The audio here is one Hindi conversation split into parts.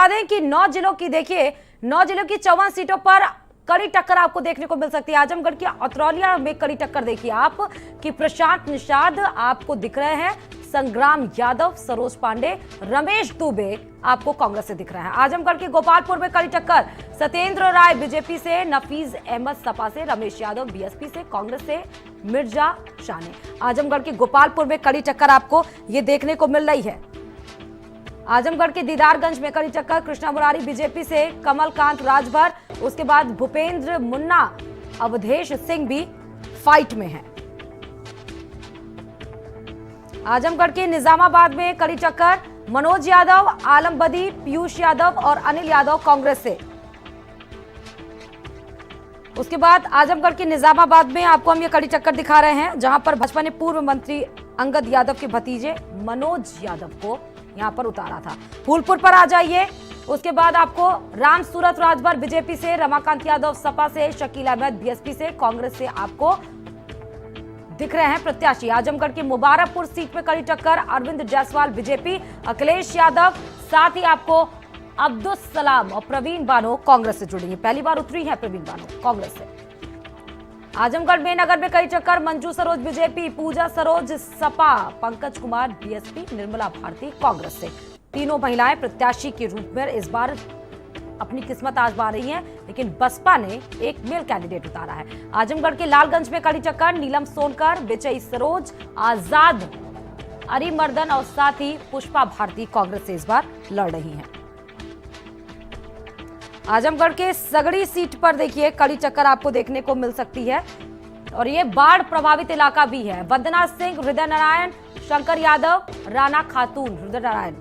दें कि 9 जिलों की देखिए 9 जिलों की 54 सीटों पर कड़ी टक्कर आपको देखने को मिल सकती है। आजमगढ़ की अतरौलिया में कड़ी टक्कर देखिए आप कि प्रशांत निषाद आपको दिख रहे हैं, संग्राम यादव, सरोज पांडे, रमेश दुबे आपको कांग्रेस से दिख रहे हैं। आजमगढ़ के गोपालपुर में कड़ी टक्कर, सत्येंद्र राय बीजेपी से, नफीज अहमद सपा से, रमेश यादव बीएसपी से, कांग्रेस से मिर्जा शाने। आजमगढ़ के गोपालपुर में कड़ी टक्कर आपको ये देखने को मिल रही है। आजमगढ़ के दीदारगंज में कड़ी टक्कर, कृष्णा मुरारी बीजेपी से, कमलकांत राजभर, उसके बाद भूपेंद्र मुन्ना, अवधेश सिंह भी फाइट में हैं। आजमगढ़ के निजामाबाद में कड़ी टक्कर, मनोज यादव, आलम बदी, पीयूष यादव और अनिल यादव कांग्रेस से। उसके बाद आजमगढ़ के निजामाबाद में आपको हम ये कड़ी टक्कर दिखा रहे हैं, जहां पर भाजपा ने पूर्व मंत्री अंगद यादव के भतीजे मनोज यादव को यहां पर उतारा था। फूलपुर पर आ जाइए, उसके बाद आपको राम सूरत राजभर बीजेपी से, रमाकांत यादव सपा से, शकील अहमद बीएसपी से, कांग्रेस से आपको दिख रहे हैं प्रत्याशी। आजमगढ़ की मुबारकपुर सीट में कड़ी टक्कर, अरविंद जायसवाल बीजेपी, अखिलेश यादव, साथ ही आपको अब्दुल सलाम और प्रवीण बानो कांग्रेस से जुड़ेंगे। पहली बार उतरी है प्रवीण बानो कांग्रेस से। आजमगढ़ में नगर में कड़ी टक्कर, मंजू सरोज बीजेपी, पूजा सरोज सपा, पंकज कुमार बीएसपी, निर्मला भारती कांग्रेस से। तीनों महिलाएं प्रत्याशी के रूप में इस बार अपनी किस्मत आजमा रही हैं, लेकिन बसपा ने एक मेल कैंडिडेट उतारा है। आजमगढ़ के लालगंज में कड़ी टक्कर, नीलम सोनकर, विजय सरोज, आजाद अरिमर्दन और साथ ही पुष्पा भारती कांग्रेस से इस बार लड़ रही हैं। आजमगढ़ के सगड़ी सीट पर देखिए कड़ी टक्कर आपको देखने को मिल सकती है और ये बाढ़ प्रभावित इलाका भी है। वंदना सिंह, हृदय नारायण, शंकर यादव, राना खातून, हृदय नारायण।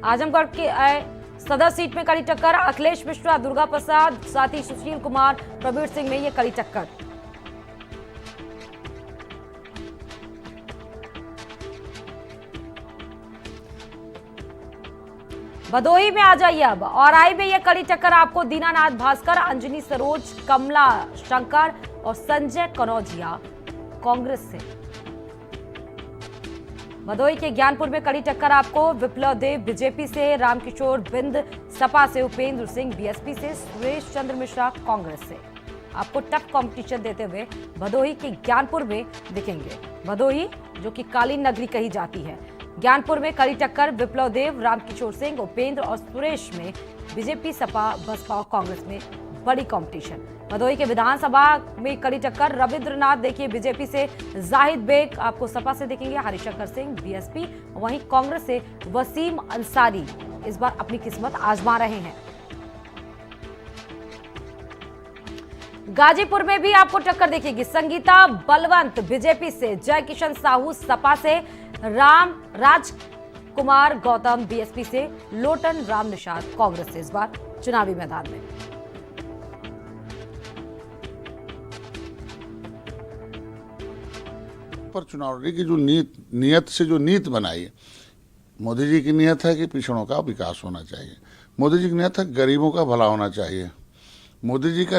आजमगढ़ के सदर सीट में कड़ी टक्कर, अखिलेश मिश्रा, दुर्गा प्रसाद, साथ ही सुशील कुमार, प्रवीर सिंह में ये कड़ी टक्कर। भदोही में आ जाइए अब, और आई में यह कड़ी टक्कर आपको दीनानाथ भास्कर, अंजनी सरोज, कमला शंकर और संजय कनौजिया कांग्रेस से। भदोही के ज्ञानपुर में कड़ी टक्कर आपको, विप्लव देव बीजेपी से, रामकिशोर बिंद सपा से, उपेंद्र सिंह बीएसपी से, सुरेश चंद्र मिश्रा कांग्रेस से आपको टफ कंपटीशन देते हुए भदोही के ज्ञानपुर में दिखेंगे। भदोही जो कि कालीन नगरी कही जाती है, ज्ञानपुर में कड़ी टक्कर, विप्लव देव, रामकिशोर सिंह, उपेंद्र और सुरेश में बीजेपी, सपा, बसपा और कांग्रेस में बड़ी कंपटीशन। भदोही के विधानसभा में कड़ी टक्कर, रविंद्रनाथ देखिए बीजेपी से, जाहिद बेग आपको सपा से दिखेंगे, हरिशंकर सिंह बीएसपी, वहीं कांग्रेस से वसीम अंसारी इस बार अपनी किस्मत आजमा रहे हैं। गाजीपुर में भी आपको टक्कर दिखेगी, संगीता बलवंत बीजेपी से, जय किशन साहू सपा से, राम राजकुमार गौतम बीएसपी से, लोटन राम निषाद कांग्रेस से इस बार चुनावी मैदान में। पर चुनाव की जो नीयत से जो नीति बनाई है, मोदी जी की नीयत है कि पिछड़ों का विकास होना चाहिए, मोदी जी की नीयत है गरीबों का भला होना चाहिए, मोदी जी का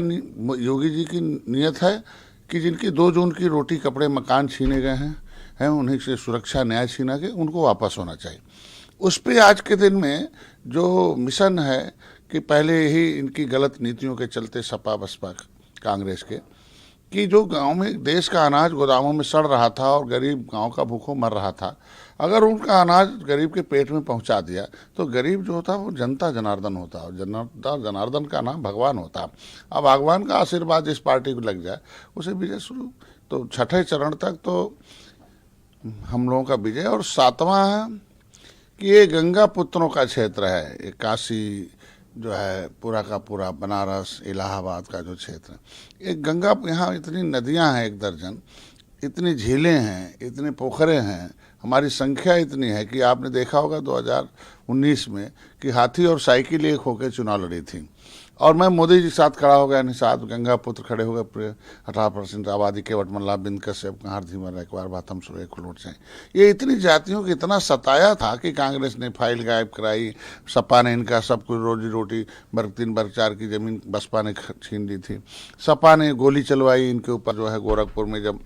योगी जी की नीयत है कि जिनकी 2 जून की रोटी कपड़े मकान छीने गए हैं उन्हीं से सुरक्षा न्याय छीना के उनको वापस होना चाहिए। उस पर आज के दिन में जो मिशन है कि पहले ही इनकी गलत नीतियों के चलते सपा बसपा कांग्रेस के कि जो गांव में देश का अनाज गोदामों में सड़ रहा था और गरीब गांव का भूखों मर रहा था, अगर उनका अनाज गरीब के पेट में पहुंचा दिया तो गरीब जो होता वो जनता जनार्दन होता और जनता जनार्दन का नाम भगवान होता। अब भगवान का आशीर्वाद जिस पार्टी को लग जाए उसे विजय शुरू। तो छठे चरण तक तो हम लोगों का विजय। और 7वां है कि ये गंगा पुत्रों का क्षेत्र है, ये काशी जो है पूरा का पूरा बनारस इलाहाबाद का जो क्षेत्र है, एक गंगा, यहाँ इतनी नदियां हैं 1 दर्जन, इतनी झीलें हैं, इतने पोखरे हैं, हमारी संख्या इतनी है कि आपने देखा होगा 2019 में कि हाथी और साइकिल एक होकर चुनाव लड़ी थी और मैं मोदी जी के साथ खड़ा हो गया, निषाद गंगा पुत्र खड़े हो गए, 18% आबादी केवट मल्ला बिंद कश्यप कहार धीमर एक बार बात हम सुरे खुलोट से। ये इतनी जातियों को इतना सताया था कि कांग्रेस ने फाइल गायब कराई, सपा ने इनका सब कुछ रोजी रोटी वर्ग 3 वर्ग 4 की जमीन बसपा ने छीन ली थी, सपा ने गोली चलवाई इनके ऊपर जो है गोरखपुर में जब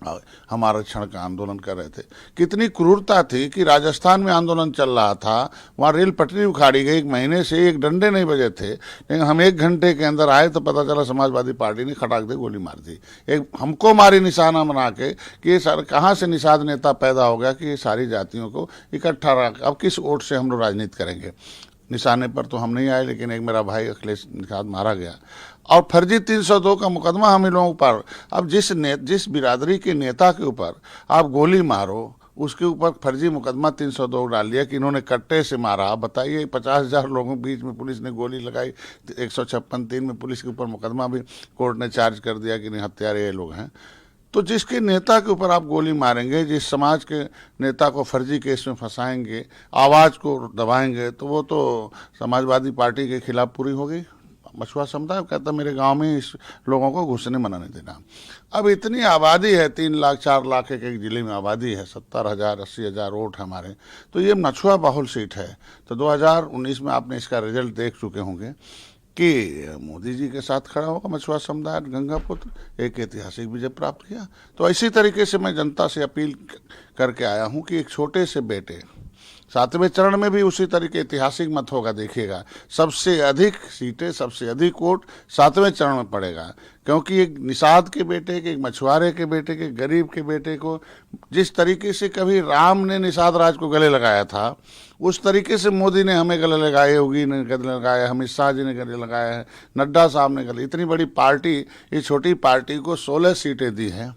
हम आरक्षण का आंदोलन कर रहे थे। कितनी क्रूरता थी कि राजस्थान में आंदोलन चल रहा था, वहाँ रेल पटरी उखाड़ी गई, 1 महीने से 1 डंडे नहीं बजे थे, लेकिन हम 1 घंटे के अंदर आए तो पता चला समाजवादी पार्टी ने खटाक दे गोली मार दी। एक हमको मारी निशाना बना के कि ये सर कहाँ से निषाद नेता पैदा हो गया कि ये सारी जातियों को इकट्ठा रख, अब किस वोट से हम लोग राजनीति करेंगे। निशाने पर तो हम नहीं आए, लेकिन एक मेरा भाई अखिलेश निषाद मारा गया और फर्जी 302 का मुकदमा हम इन लोगों पर। अब जिस बिरादरी के नेता के ऊपर आप गोली मारो, उसके ऊपर फर्जी मुकदमा 302 डाल दिया कि इन्होंने कट्टे से मारा। आप बताइए 50,000 लोगों के बीच में पुलिस ने गोली लगाई, 156(3) में पुलिस के ऊपर मुकदमा भी कोर्ट ने चार्ज कर दिया कि नहीं हत्यारे ये लोग हैं। तो जिसके नेता के ऊपर आप गोली मारेंगे, जिस समाज के नेता को फर्जी केस में फंसाएंगे, आवाज़ को दबाएंगे, तो वो तो समाजवादी पार्टी के खिलाफ पूरी हो गई। मछुआ समुदाय कहता मेरे गांव में इस लोगों को घुसने मना नहीं देना। अब इतनी आबादी है, 3 लाख 4 लाख एक जिले में आबादी है, 70,000 80,000 वोट हमारे, तो ये मछुआ बहुल सीट है। तो 2019 में आपने इसका रिजल्ट देख चुके होंगे कि मोदी जी के साथ खड़ा होगा मछुआ समुदाय, गंगापुत्र एक ऐतिहासिक विजय प्राप्त किया। तो इसी तरीके से मैं जनता से अपील करके आया हूं कि एक छोटे से बेटे, 7वें चरण में भी उसी तरीके ऐतिहासिक मत होगा, देखिएगा सबसे अधिक सीटें, सबसे अधिक वोट 7वें चरण में पड़ेगा। क्योंकि एक निषाद के बेटे के, एक मछुआरे के बेटे के, गरीब के बेटे को जिस तरीके से कभी राम ने निषाद राज को गले लगाया था, उस तरीके से मोदी ने हमें गले लगाए, योगी ने गले लगाया, अमित शाह जी ने गले लगाया है, नड्डा साहब ने गले। इतनी बड़ी पार्टी, इस छोटी पार्टी को 16 सीटें दी हैं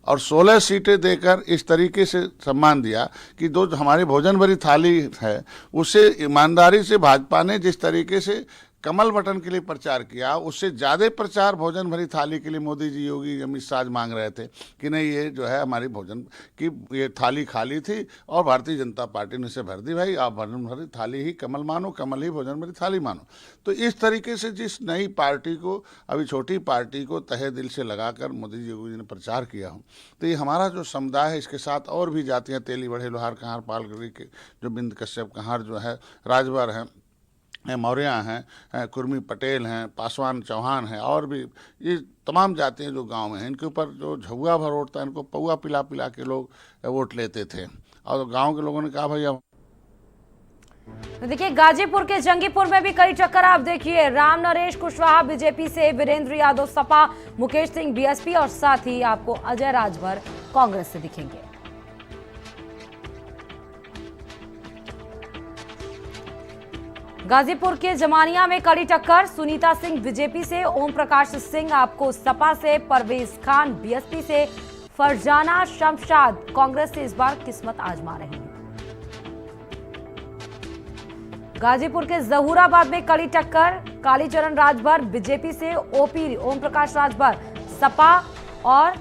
और 16 सीटें देकर इस तरीके से सम्मान दिया कि जो हमारी भोजन भरी थाली है, उसे ईमानदारी से भाजपा ने जिस तरीके से कमल बटन के लिए प्रचार किया, उससे ज़्यादा प्रचार भोजन भरी थाली के लिए मोदी जी, योगी, अमित शाह मांग रहे थे कि नहीं ये जो है हमारी भोजन की ये थाली खाली थी और भारतीय जनता पार्टी ने इसे भर दी। भाई आप भोजन भरी थाली ही कमल मानो, कमल ही भोजन भरी थाली मानो। तो इस तरीके से जिस नई पार्टी को, अभी छोटी पार्टी को तहे दिल से लगाकर मोदी जी, योगी जी ने प्रचार किया हो, तो ये हमारा जो समुदाय है, इसके साथ और भी जातियाँ, तेली, बढ़े, लोहार, कहार, पालगढ़ी के जो बिंद कश्यप, कहार जो है, राजभर हैं, मौर्य हैं, कुर्मी पटेल हैं, पासवान चौहान हैं, और भी ये तमाम जातियाँ जो गांव में हैं, इनके ऊपर जो झुआ भर वोट था, इनको पौआ पिला पिला के लोग वोट लेते थे। और गांव के लोगों ने कहा भैया। तो देखिए गाजीपुर के जंगीपुर में भी कई टक्कर आप देखिए। राम नरेश कुशवाहा बीजेपी से, वीरेंद्र यादव सपा, मुकेश सिंह बीएसपी और साथ ही आपको अजय राजभर कांग्रेस से दिखेंगे। गाजीपुर के जमानिया में कड़ी टक्कर, सुनीता सिंह बीजेपी से, ओम प्रकाश सिंह आपको सपा से, परवेज खान बीएसपी से, फरजाना शमशाद कांग्रेस से इस बार किस्मत आजमा रही हैं। गाजीपुर के जहूराबाद में कड़ी टक्कर, कालीचरण राजभर बीजेपी से, ओपी ओम प्रकाश राजभर सपा और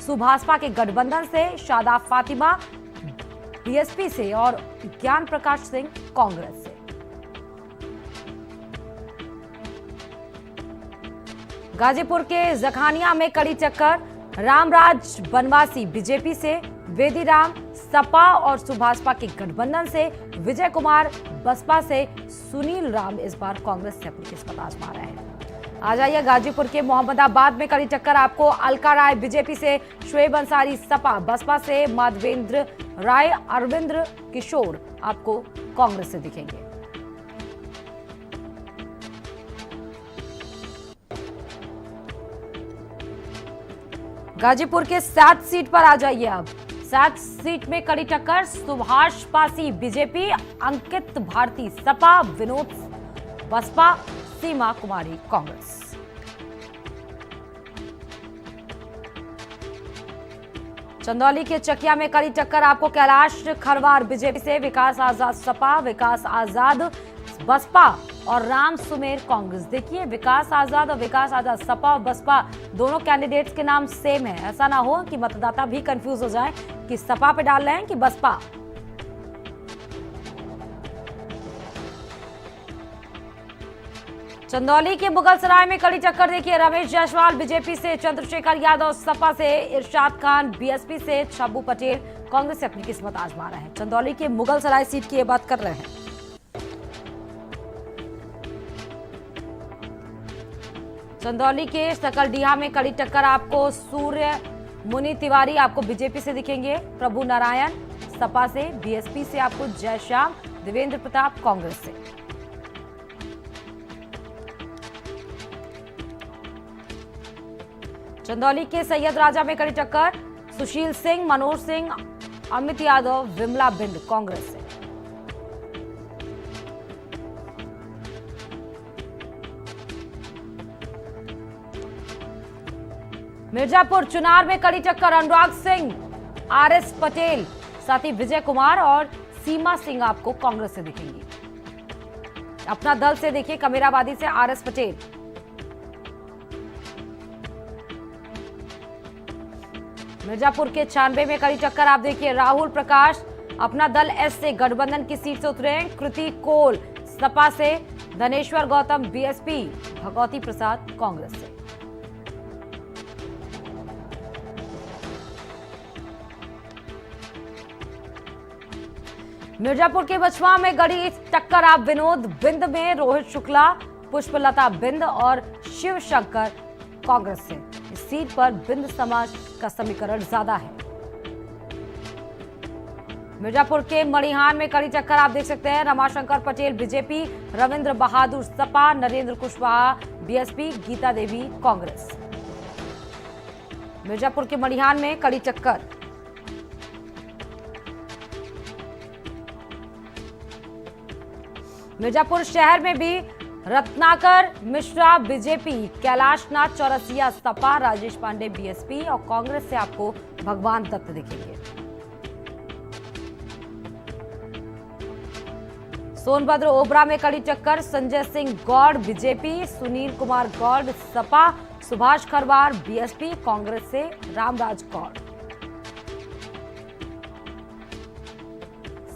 सुभाषपा के गठबंधन से, शादाब फातिमा बीएसपी से और ज्ञान प्रकाश सिंह कांग्रेस से। गाजीपुर के जखानिया में कड़ी टक्कर, रामराज बनवासी बीजेपी से, वेदीराम सपा और सुभाषपा के गठबंधन से, विजय कुमार बसपा से, सुनील राम इस बार कांग्रेस से अपनी किस्मत आजमा रहे हैं। आ जाइए गाजीपुर के मोहम्मदाबाद में कड़ी टक्कर आपको, अलका राय बीजेपी से, शुएब अंसारी सपा बसपा से, माधवेंद्र राय, अरविंद किशोर आपको कांग्रेस से दिखेंगे। गाजीपुर के 7 सीट पर आ जाइए। अब 7 सीट में कड़ी टक्कर, सुभाष पासी बीजेपी, अंकित भारती सपा, विनोद बसपा, सीमा कुमारी कांग्रेस। चंदौली के चकिया में कड़ी टक्कर आपको, कैलाश खरवार बीजेपी से, विकास आजाद सपा, विकास आजाद बसपा और राम सुमेर कांग्रेस। देखिए विकास आजाद और विकास आजाद सपा और बसपा दोनों कैंडिडेट्स के नाम सेम है, ऐसा ना हो कि मतदाता भी कंफ्यूज हो जाए कि सपा पे डाल रहे हैं कि बसपा। चंदौली के मुगलसराय में कड़ी टक्कर देखिए, रमेश जायसवाल बीजेपी से, चंद्रशेखर यादव सपा से, इरशाद खान बीएसपी से, छब्बू पटेल कांग्रेस से अपनी किस्मत आजमा रहे हैं। चंदौली के मुगलसराय सीट की ये बात कर रहे हैं। चंदौली के सकलडीहा में कड़ी टक्कर आपको, सूर्य मुनि तिवारी आपको बीजेपी से दिखेंगे, प्रभु नारायण सपा से, बीएसपी से आपको जयश्याम, देवेंद्र प्रताप कांग्रेस से। चंदौली के सैयद राजा में कड़ी टक्कर, सुशील सिंह, मनोज सिंह, अमित यादव, विमला बिंद कांग्रेस से। मिर्जापुर चुनार में कड़ी टक्कर, अनुराग सिंह, आरएस पटेल, साथ ही विजय कुमार और सीमा सिंह आपको कांग्रेस से दिखेंगी। अपना दल से देखिए कमेराबादी से आरएस पटेल। मिर्जापुर के 96 में कड़ी टक्कर आप देखिए, राहुल प्रकाश अपना दल एस से गठबंधन की सीट से उतरे, कृति कोल सपा से, धनेश्वर गौतम बीएसपी, भगवती प्रसाद कांग्रेस से। मिर्जापुर के बछवा में गड़ी टक्कर आप विनोद बिंद में, रोहित शुक्ला, पुष्पलता बिंद और शिव शंकर कांग्रेस से। इस सीट पर बिंद समाज का समीकरण ज्यादा है। मिर्जापुर के मणिहान में कड़ी टक्कर आप देख सकते हैं, रमाशंकर पटेल बीजेपी, रविंद्र बहादुर सपा, नरेंद्र कुशवाहा बीएसपी, गीता देवी कांग्रेस। मिर्जापुर के मणिहान में कड़ी टक्कर। मिर्जापुर शहर में भी रत्नाकर मिश्रा बीजेपी, कैलाश नाथ चौरसिया सपा, राजेश पांडे बीएसपी और कांग्रेस से आपको भगवान दत्त दिखेंगे। सोनभद्र ओबरा में कड़ी टक्कर, संजय सिंह गौड़ बीजेपी, सुनील कुमार गौड़ सपा, सुभाष खरवार बीएसपी, कांग्रेस से रामराज गौड़।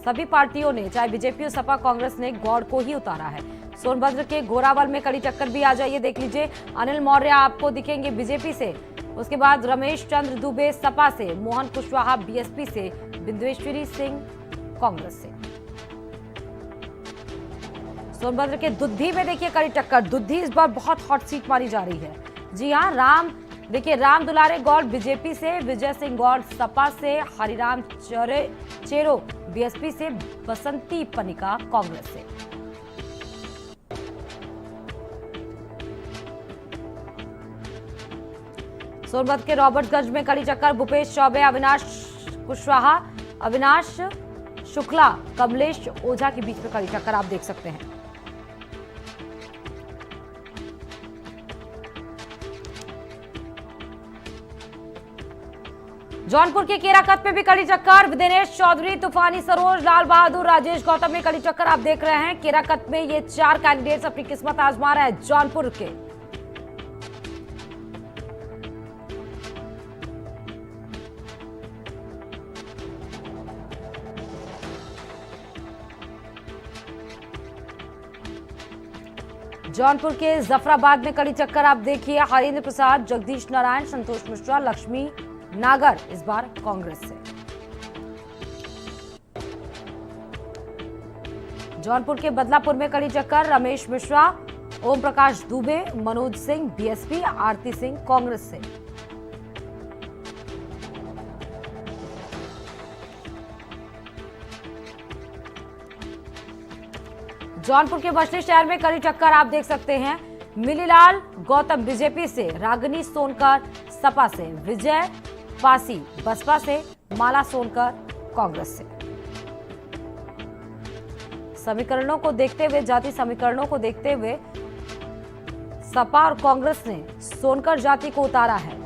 सभी पार्टियों ने, चाहे बीजेपी और सपा कांग्रेस ने, गौड़ को ही उतारा है। सोनभद्र के घोरावल में कड़ी टक्कर भी आ जाइए, देख लीजिए, अनिल मौर्य आपको दिखेंगे बीजेपी से, उसके बाद रमेश चंद्र दुबे सपा से, मोहन कुशवाहा बीएसपी से, बिंदेश्वरी सिंह कांग्रेस से। सोनभद्र के दुद्धी में देखिए कड़ी टक्कर, दुद्धी इस बार बहुत हॉट सीट मानी जा रही है। जी हाँ, राम दुलारे गौड़ बीजेपी से, विजय सिंह गौड़ सपा से, हरिराम चेरो बीएसपी से, बसंती पनिका कांग्रेस से। सोनभद्र के रॉबर्ट्सगंज में कड़ी टक्कर, भूपेश चौबे, अविनाश कुशवाहा, अविनाश शुक्ला, कमलेश ओझा के बीच में कड़ी टक्कर आप देख सकते हैं। जौनपुर के केराकत में भी कड़ी टक्कर, दिनेश चौधरी, तूफानी सरोज, लाल बहादुर, राजेश गौतम में कड़ी टक्कर आप देख रहे हैं। केराकत में ये 4 कैंडिडेट्स अपनी किस्मत आजमा रहे हैं जौनपुर के। जौनपुर के जफराबाद में कड़ी टक्कर आप देखिए, हरेंद्र प्रसाद, जगदीश नारायण, संतोष मिश्रा, लक्ष्मी नागर इस बार कांग्रेस से। जौनपुर के बदलापुर में कड़ी टक्कर, रमेश मिश्रा, ओम प्रकाश दुबे, मनोज सिंह बीएसपी, आरती सिंह कांग्रेस से। जौनपुर के बछली शहर में कड़ी टक्कर आप देख सकते हैं, मिलीलाल गौतम बीजेपी से, रागिनी सोनकर सपा से, विजय पासी बसपा से, माला सोनकर कांग्रेस से। समीकरणों को देखते हुए, जाति समीकरणों को देखते हुए सपा और कांग्रेस ने सोनकर जाति को उतारा है।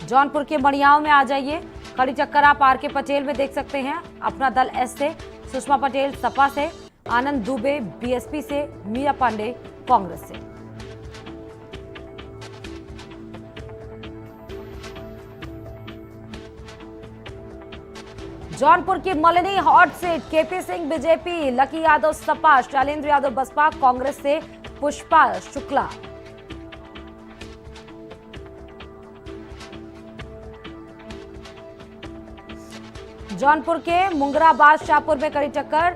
जौनपुर के मड़ियाओं में आ जाइए, कड़ी टक्कर आप आर के पटेल में देख सकते हैं, अपना दल एस से, सुषमा पटेल सपा से, आनंद दुबे बीएसपी से, मीरा पांडे कांग्रेस से। जौनपुर की Malini hot seat, KP Singh BJP, Lucky Yadav Sapa, Shailendra Yadav Basapa, Congress से पुष्पा शुक्ला। जौनपुर के मुंगराबाद शाहपुर में कड़ी टक्कर,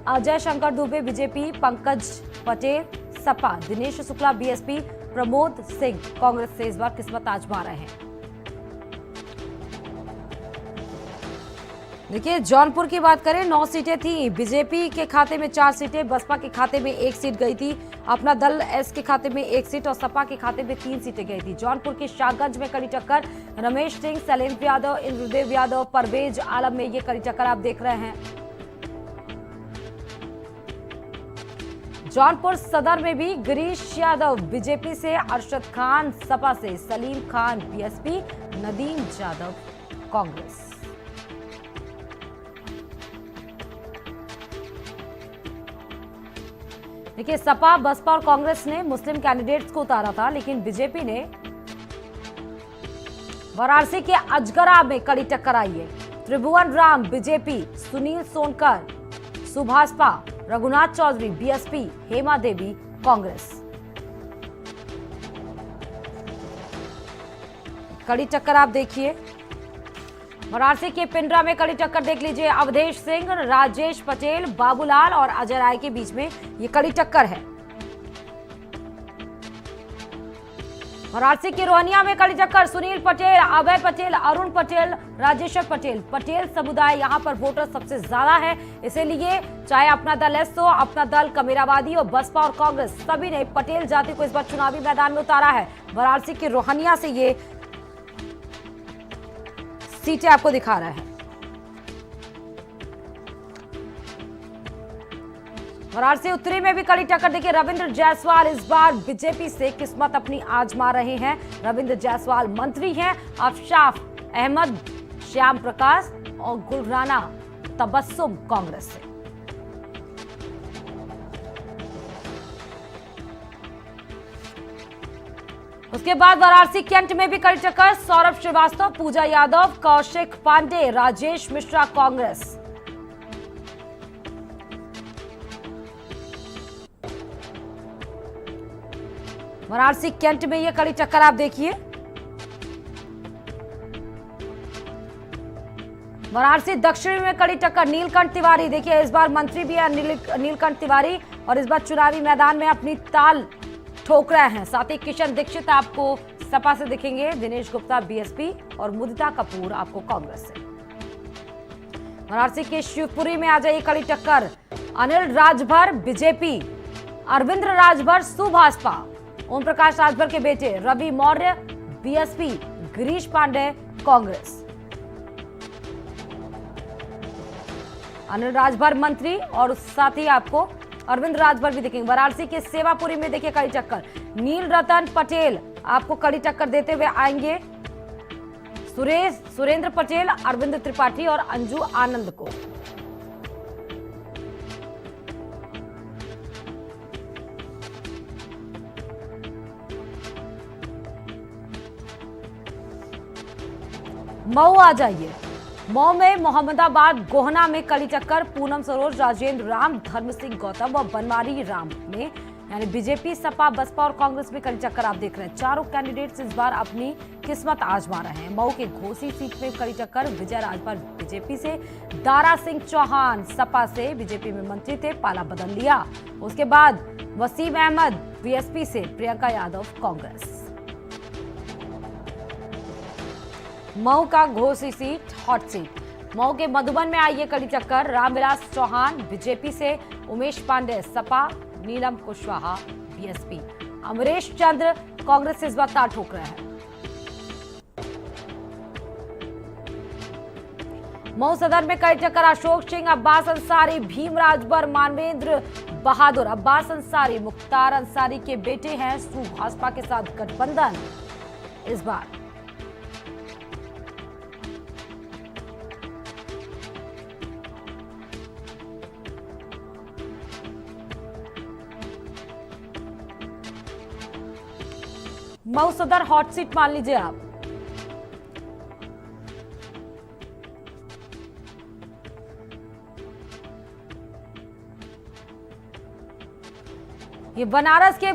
अजय शंकर दुबे बीजेपी, पंकज पटेल सपा, दिनेश शुक्ला बीएसपी, प्रमोद सिंह कांग्रेस से इस बार किस्मत आजमा रहे हैं। देखिए जौनपुर की बात करें, 9 सीटें थी, बीजेपी के खाते में 4 सीटें, बसपा के खाते में 1 सीट गई थी, अपना दल एस के खाते में 1 सीट और सपा के खाते में 3 सीटें गई थी। जौनपुर के शाहगंज में कड़ी टक्कर, रमेश सिंह, शैलेंद्र यादव, इंद्रदेव यादव, परवेज आलम में ये कड़ी टक्कर आप देख रहे हैं। जौनपुर सदर में भी गिरीश यादव बीजेपी से, अरशद खान सपा से, सलीम खान बीएसपी, नदीम यादव कांग्रेस। देखिए सपा, बसपा और कांग्रेस ने मुस्लिम कैंडिडेट्स को उतारा था, लेकिन बीजेपी ने वाराणसी के अजगरा में कड़ी टक्कर आई है। त्रिभुवन राम बीजेपी, सुनील सोनकर सुभाषपा, रघुनाथ चौधरी बीएसपी, हेमा देवी कांग्रेस। कड़ी टक्कर आप देखिए, वाराणसी के पिंडरा में कड़ी टक्कर देख लीजिए। अवधेश सिंह, राजेश पटेल, बाबूलाल और अजय राय के बीच में ये कड़ी टक्कर है। वाराणसी के रोहनिया में कड़ी टक्कर, सुनील पटेल, अभय पटेल, अरुण पटेल, राजेश्वर पटेल। पटेल समुदाय यहां पर वोटर सबसे ज्यादा है, इसीलिए चाहे अपना दल एस हो, अपना दल कमेरावादी और बसपा और कांग्रेस, सभी ने पटेल जाति को इस बार चुनावी मैदान में उतारा है। वाराणसी के रोहनिया से ये सीटें आपको दिखा रहा है। वाराणसी उत्तरी में भी कड़ी टक्कर देखिए, रविंद्र जायसवाल इस बार बीजेपी से किस्मत अपनी आजमा रहे हैं। रविंद्र जायसवाल मंत्री हैं, अफशाफ अहमद, श्याम प्रकाश और गुलराना तबस्सुम कांग्रेस से। उसके बाद वाराणसी कैंट में भी कड़ी टक्कर, सौरभ श्रीवास्तव, पूजा यादव, कौशिक पांडे, राजेश मिश्रा कांग्रेस। वाराणसी कैंट में ये कड़ी टक्कर आप देखिए। वाराणसी दक्षिण में कड़ी टक्कर, नीलकंठ तिवारी देखिए इस बार मंत्री भी है नीलकंठ तिवारी, और इस बार चुनावी मैदान में अपनी ताल ठोक रहे हैं। साथ ही किशन दीक्षित आपको सपा से दिखेंगे, दिनेश गुप्ता बीएसपी और मुदिता कपूर आपको कांग्रेस से। वाराणसी के शिवपुरी में आ जाइए कड़ी टक्कर, अनिल राजभर बीजेपी, अरविंद राजभर सुभाषपा, ओम प्रकाश राजभर के बेटे रवि मौर्य बीएसपी, गिरीश पांडे कांग्रेस। अनिल राजभर मंत्री और साथ ही आपको अरविंद राजभर भी दिखेंगे। वाराणसी के सेवापुरी में देखिए कड़ी टक्कर, नील रतन पटेल आपको कड़ी टक्कर देते हुए आएंगे, सुरेंद्र पटेल, अरविंद त्रिपाठी और अंजू आनंद को। मऊ आ जाइए, मऊ में मोहम्मदाबाद गोहना में कड़ी टक्कर, पूनम सरोज, राजेंद्र राम, धर्म सिंह गौतम और बनवारी राम में, यानी बीजेपी, सपा, बसपा और कांग्रेस में कड़ी टक्कर आप देख रहे हैं। चारों कैंडिडेट्स इस बार अपनी किस्मत आजमा रहे हैं। मऊ के घोसी सीट में कड़ी टक्कर, विजय राजभर बीजेपी से, दारा सिंह चौहान सपा से, बीजेपी में मंत्री थे, पाला बदल लिया। उसके बाद वसीम अहमद बीएसपी से, प्रियंका यादव कांग्रेस। मऊ का Ghosi seat hot seat, Mau के मधुबन में आई है कड़ी टक्कर, रामविलास चौहान बीजेपी से, उमेश पांडे सपा, नीलम कुशवाहा बीएसपी, अमरेश चंद्र कांग्रेस से इस बार ताल ठोक रहे हैं। मऊ सदर में कड़ी टक्कर, अशोक सिंह, अब्बास अंसारी, भीम राजभर, मानवेंद्र बहादुर। अब्बास अंसारी मुख्तार अंसारी के बेटे हैं, भाजपा के साथ गठबंधन इस बार। मऊ सदर हॉट सीट मान लीजिए आप। ये बनारस के